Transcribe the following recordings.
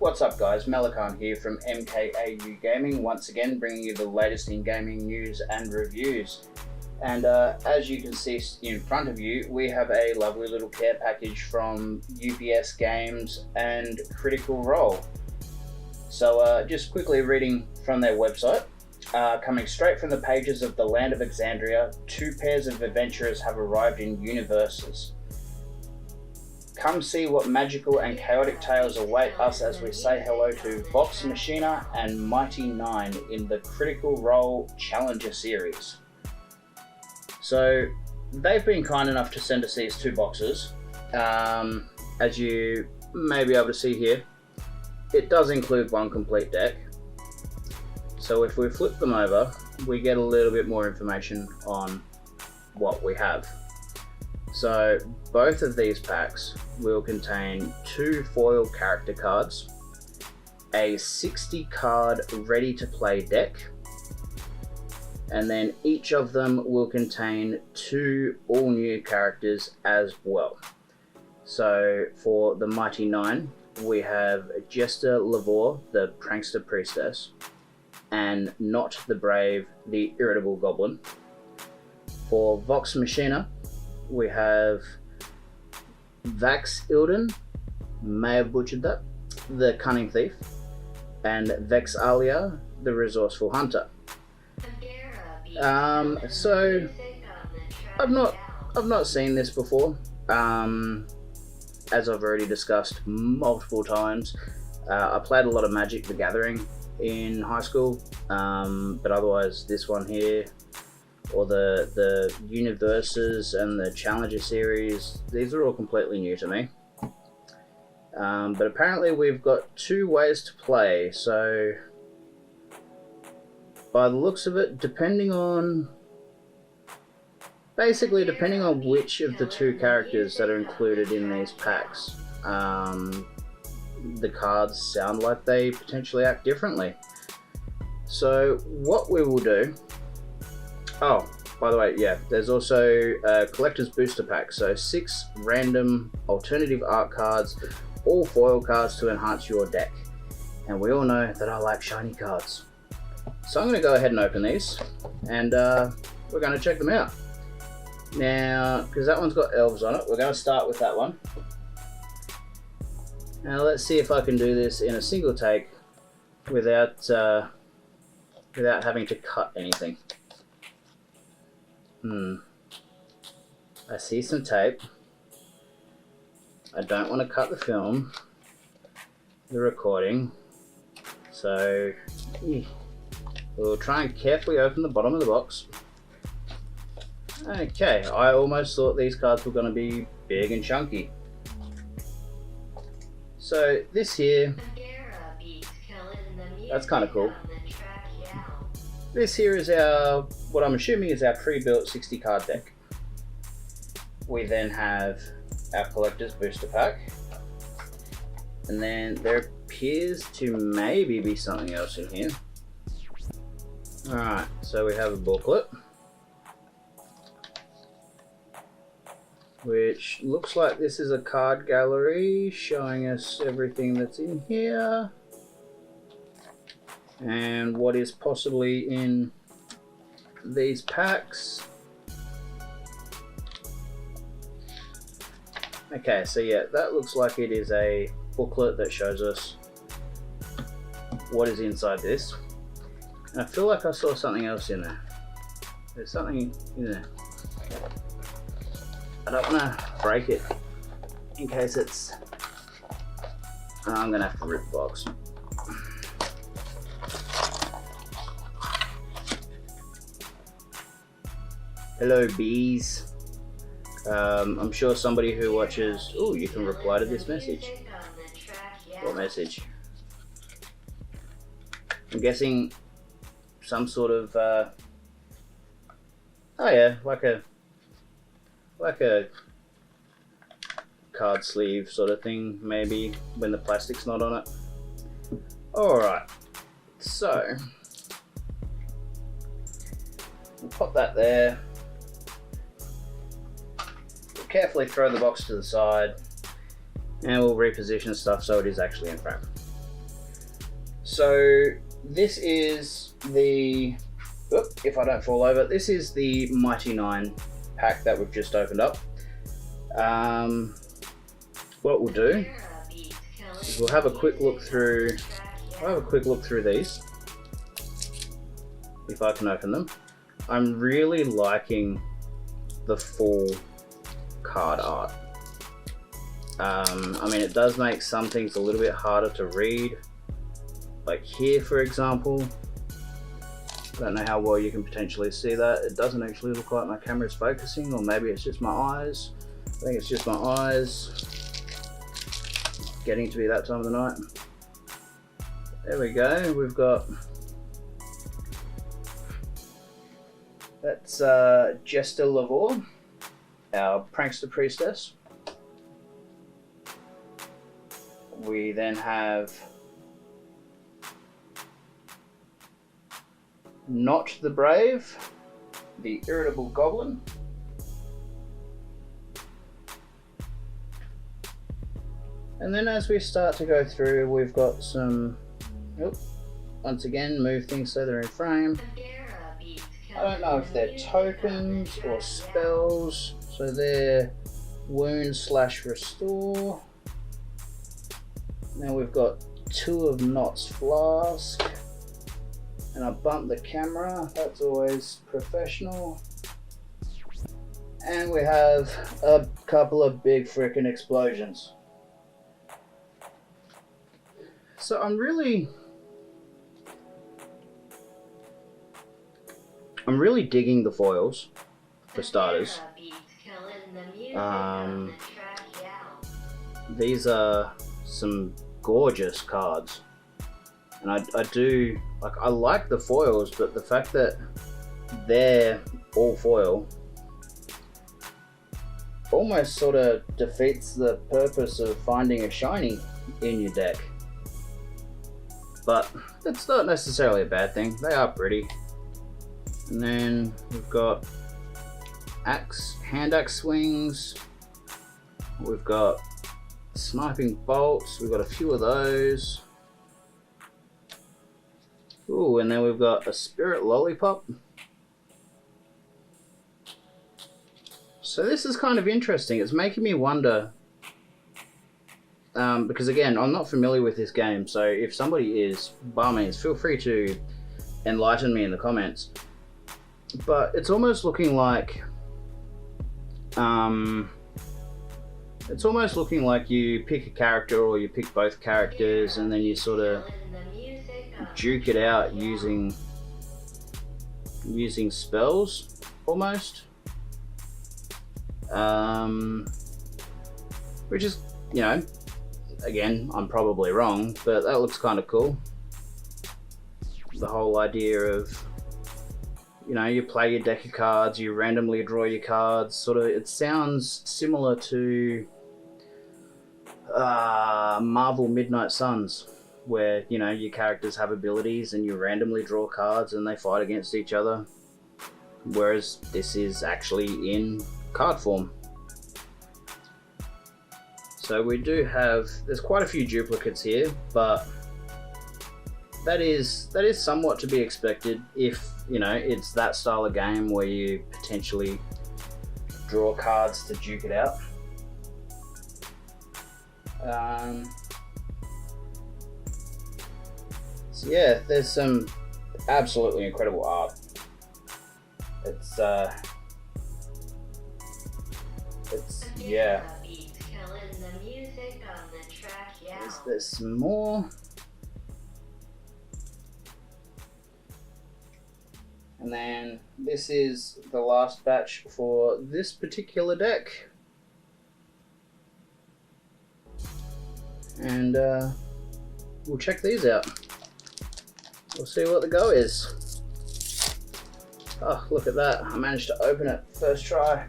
What's up guys, Malakan here from MKAU Gaming, once again bringing you the latest in gaming news and reviews. And as you can see in front of you, we have a lovely little care package from UPS Games and Critical Role. So just quickly reading from their website, coming straight from the pages of the land of Exandria, 2 pairs of adventurers have arrived in UniVersus. Come see what magical and chaotic tales await us as we say hello to Vox Machina and Mighty Nein in the Critical Role Challenger series. So they've been kind enough to send us these 2 boxes. As you may be able to see here, it does include 1 complete deck. So if we flip them over, we get a little bit more information on what we have. So both of these packs will contain 2 foil character cards, a 60 card ready to play deck, and then each of them will contain 2 all new characters as well. So for the Mighty Nein, we have Jester Lavore, the Prankster Priestess, and Not the Brave, the Irritable Goblin. For Vox Machina, we have Vax Ilden, may have butchered that, the Cunning Thief, and Vexalia, the Resourceful Hunter. So I've not seen this before. As I've already discussed multiple times, I played a lot of Magic the Gathering in high school, but otherwise this one here, or the UniVersus and the Challenger series, these are all completely new to me. But apparently we've got 2 ways to play, so by the looks of it, depending on which of the 2 characters that are included in these packs, the cards sound like they potentially act differently. So what we will do, oh, by the way, yeah, there's also a collector's booster pack, so 6 random alternative art cards, all foil cards to enhance your deck. And we all know that I like shiny cards. So I'm going to go ahead and open these, and we're going to check them out. Now, because that one's got elves on it, we're going to start with that one. Now let's see if I can do this in a single take without having to cut anything. I see some tape. I don't want to cut the film, the recording, so we'll try and carefully open the bottom of the box. Okay, I almost thought these cards were going to be big and chunky. So this here, that's kind of cool. This here is our, what I'm assuming is our pre-built 60 card deck. We then have our collector's booster pack, and then there appears to maybe be something else in here. Alright, so we have a booklet, which looks like this is a card gallery showing us everything that's in here and what is possibly in these packs. Okay, so yeah, that looks like it is a booklet that shows us what is inside this. And I feel like I saw something else in there. There's something in there. I don't want to break it in case it's... I'm going to have to rip the box. Hello bees. I'm sure somebody who watches... Oh, you can reply to this message. What message? I'm guessing some sort of... oh yeah, like a card sleeve sort of thing, maybe, when the plastic's not on it. Alright, so we'll pop that there. We'll carefully throw the box to the side, and we'll reposition stuff so it is actually in frame. So this is the, if I don't fall over, this is the Mighty Nein pack that we've just opened up. What we'll do is we'll have a quick look through. I'll have a quick look through these, if I can open them. I'm really liking the full card art. I mean, it does make some things a little bit harder to read. Like here, for example. I don't know how well you can potentially see that. It doesn't actually look like my camera is focusing, or maybe it's just my eyes. I think it's just my eyes. Getting to be that time of the night. There we go. We've got, that's Jester Lavore, our prankster priestess. We then have Not the Brave, the irritable goblin. And then as we start to go through, we've got some, once again, move things so they're in frame. I don't know if they're tokens or spells, so they're wound/restore. Now we've got 2 of Knott's Flask. And I bumped the camera, that's always professional. And we have a couple of big frickin' explosions. So I'm really digging the foils, for starters. These are some gorgeous cards. And I do, like, I like the foils, but the fact that they're all foil almost sort of defeats the purpose of finding a shiny in your deck. But that's not necessarily a bad thing. They are pretty. And then we've got hand axe swings. We've got sniping bolts. We've got a few of those. Ooh, and then we've got a spirit lollipop. So this is kind of interesting. It's making me wonder, because again, I'm not familiar with this game, so if somebody is, by all means, feel free to enlighten me in the comments. But it's almost looking like, you pick a character or you pick both characters and then you sort of duke it out using spells, almost. Which is, you know, again, I'm probably wrong, but that looks kind of cool. The whole idea of, you know, you play your deck of cards, you randomly draw your cards, sort of, it sounds similar to Marvel Midnight Suns, where, you know, your characters have abilities and you randomly draw cards and they fight against each other, whereas this is actually in card form. So we do have, there's quite a few duplicates here, but that is somewhat to be expected if, you know, it's that style of game where you potentially draw cards to duke it out. So yeah, there's some absolutely incredible art. It's yeah. There's some more. And then this is the last batch for this particular deck. And we'll check these out. We'll see what the go is. Oh, look at that. I managed to open it first try.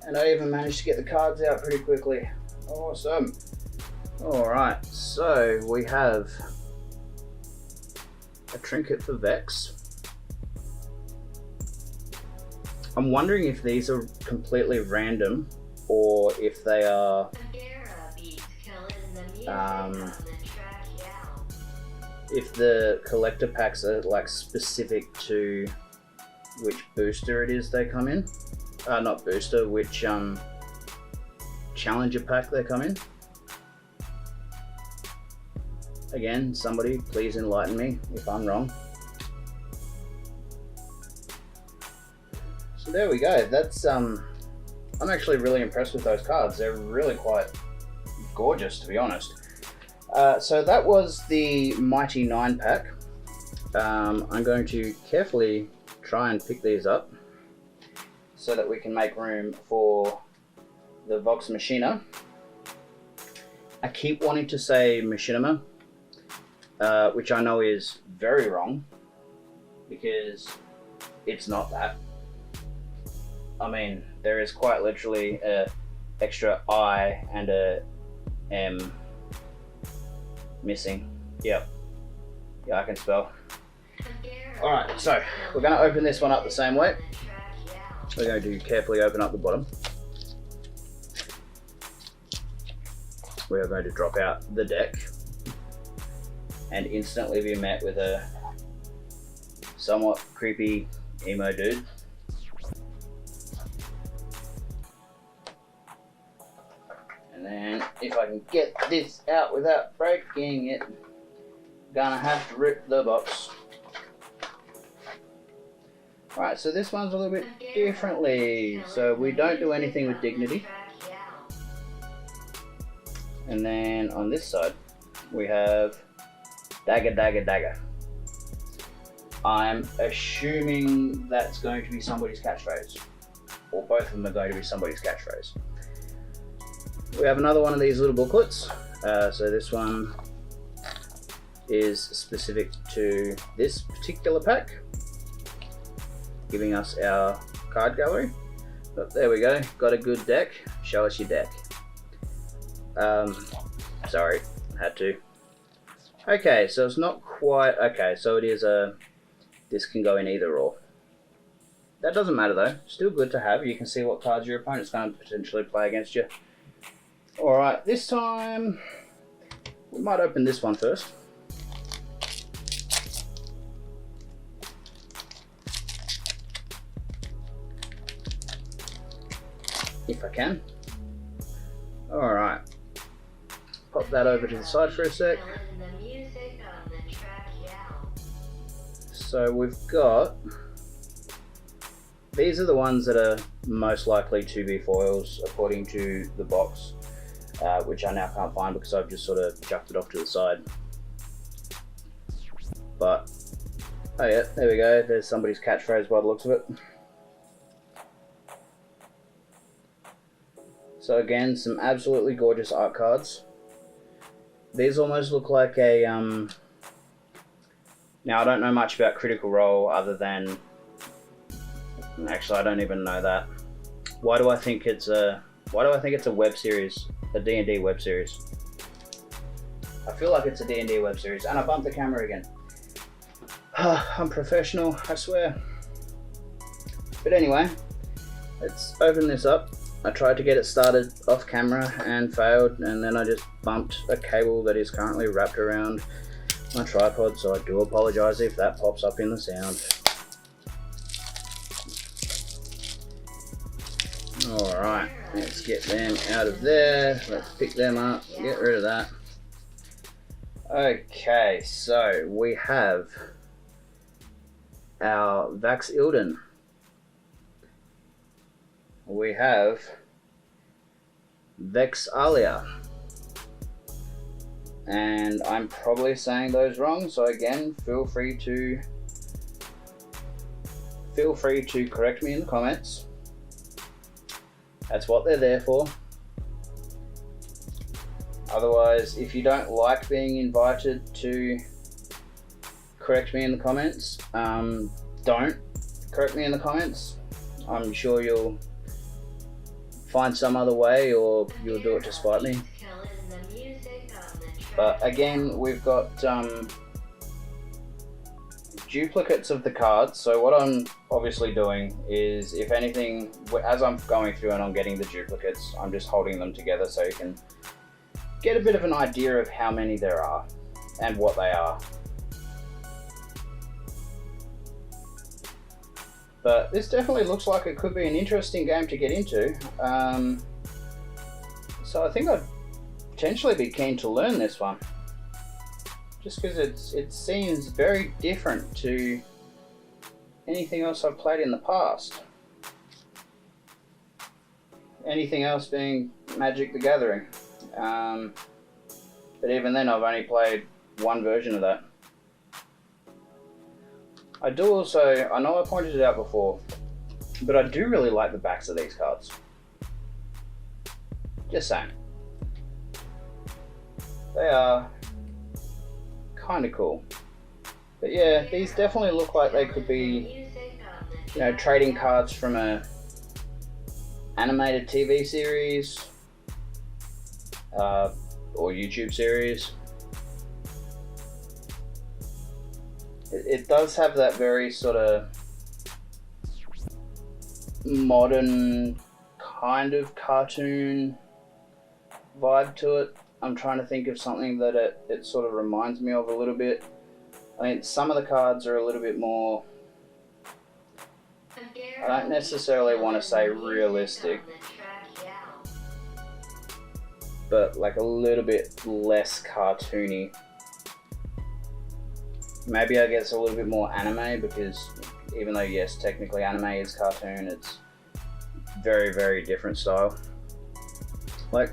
And I even managed to get the cards out pretty quickly. Awesome. Alright, so we have a trinket for Vex. I'm wondering if these are completely random or if they are if the collector packs are like specific to which booster it is they come in. Not booster, which challenger pack they come in. Again, somebody please enlighten me if I'm wrong. So there we go. That's I'm actually really impressed with those cards. They're really quite gorgeous, to be honest. So that was the Mighty Nein pack. I'm going to carefully try and pick these up so that we can make room for the Vox Machina. I keep wanting to say Machinima, which I know is very wrong because it's not that. I mean, there is quite literally a extra I and a M missing. Yep. Yeah, I can spell. Alright, so we're going to open this one up the same way. We're going to carefully open up the bottom. We are going to drop out the deck and instantly be met with a somewhat creepy emo dude. And then if I can get this out without breaking it, I'm gonna have to rip the box. Alright, so this one's a little bit differently. So we don't do anything with dignity. And then on this side, we have dagger, dagger, dagger. I'm assuming that's going to be somebody's catchphrase. Or both of them are going to be somebody's catchphrase. We have another one of these little booklets. So this one is specific to this particular pack, giving us our card gallery. But there we go, got a good deck. Show us your deck. Sorry, had to. Okay, so it's not quite, okay, so it is this can go in either or. That doesn't matter though, still good to have. You can see what cards your opponent's going to potentially play against you. Alright, this time, we might open this one first. If I can. Alright. Pop that over to the side for a sec. So we've got, these are the ones that are most likely to be foils according to the box, which I now can't find because I've just sort of chucked it off to the side. But, oh yeah, there we go, there's somebody's catchphrase by the looks of it. So again, some absolutely gorgeous art cards. These almost look like a, now I don't know much about Critical Role other than, actually I don't even know that. Why do I think it's a web series, a D&D web series? I feel like it's a D&D web series, and I bumped the camera again. I'm professional, I swear. But anyway, let's open this up. I tried to get it started off camera and failed, and then I just bumped a cable that is currently wrapped around my tripod, so I do apologise if that pops up in the sound. Alright, let's get them out of there, let's pick them up, get rid of that. Okay, so we have our Vax Ilden. We have Vex Alia, and I'm probably saying those wrong, so again feel free to correct me in the comments. That's what they're there for. Otherwise, if you don't like being invited to correct me in the comments, don't correct me in the comments. I'm sure you'll find some other way, or you'll do it to spite me. But again, we've got duplicates of the cards, so what I'm obviously doing is, if anything, as I'm going through and I'm getting the duplicates, I'm just holding them together so you can get a bit of an idea of how many there are and what they are. But this definitely looks like it could be an interesting game to get into. So I think I'd potentially be keen to learn this one. Just because it seems very different to anything else I've played in the past. Anything else being Magic the Gathering. But even then I've only played one version of that. I do also, I know I pointed it out before, but I do really like the backs of these cards. Just saying. They are kind of cool. But yeah, these definitely look like they could be, you know, trading cards from a animated TV series or YouTube series. It does have that very sort of modern kind of cartoon vibe to it. I'm trying to think of something that it sort of reminds me of a little bit. I mean, some of the cards are a little bit more, I don't necessarily want to say realistic, but like a little bit less cartoony. Maybe I guess a little bit more anime, because even though yes, technically anime is cartoon, it's very, very different style. Like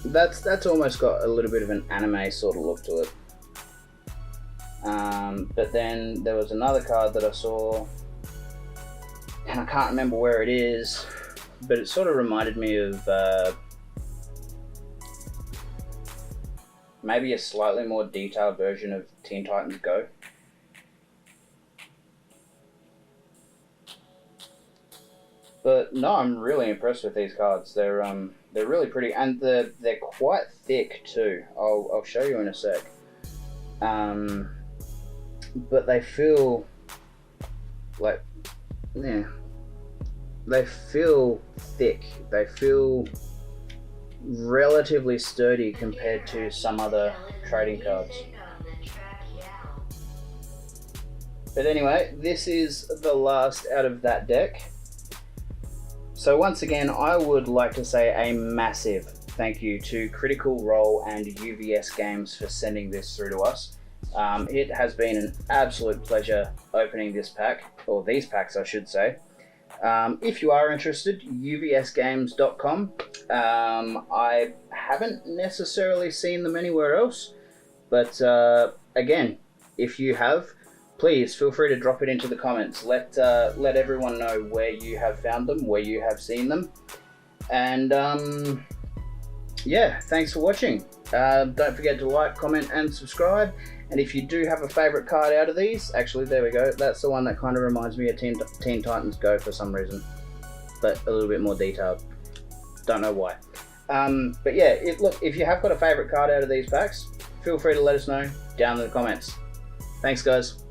that's almost got a little bit of an anime sort of look to it. But then there was another card that I saw, and I can't remember where it is, but it sort of reminded me of maybe a slightly more detailed version of Teen Titans Go. But no, I'm really impressed with these cards. They're really pretty, and they're quite thick too. I'll show you in a sec. But they feel like, yeah, they feel thick. They feel relatively sturdy compared to some other trading cards. But anyway, this is the last out of that deck. So once again, I would like to say a massive thank you to Critical Role and UVS Games for sending this through to us. It has been an absolute pleasure opening this pack, or these packs I should say. If you are interested, uvsgames.com. I haven't necessarily seen them anywhere else, but again, if you have, please feel free to drop it into the comments. Let everyone know where you have found them, where you have seen them, and yeah, thanks for watching. Don't forget to like, comment, and subscribe. And if you do have a favorite card out of these, actually, there we go. That's the one that kind of reminds me of Teen Titans Go for some reason, but a little bit more detailed. Don't know why. But yeah, look, if you have got a favorite card out of these packs, feel free to let us know down in the comments. Thanks, guys.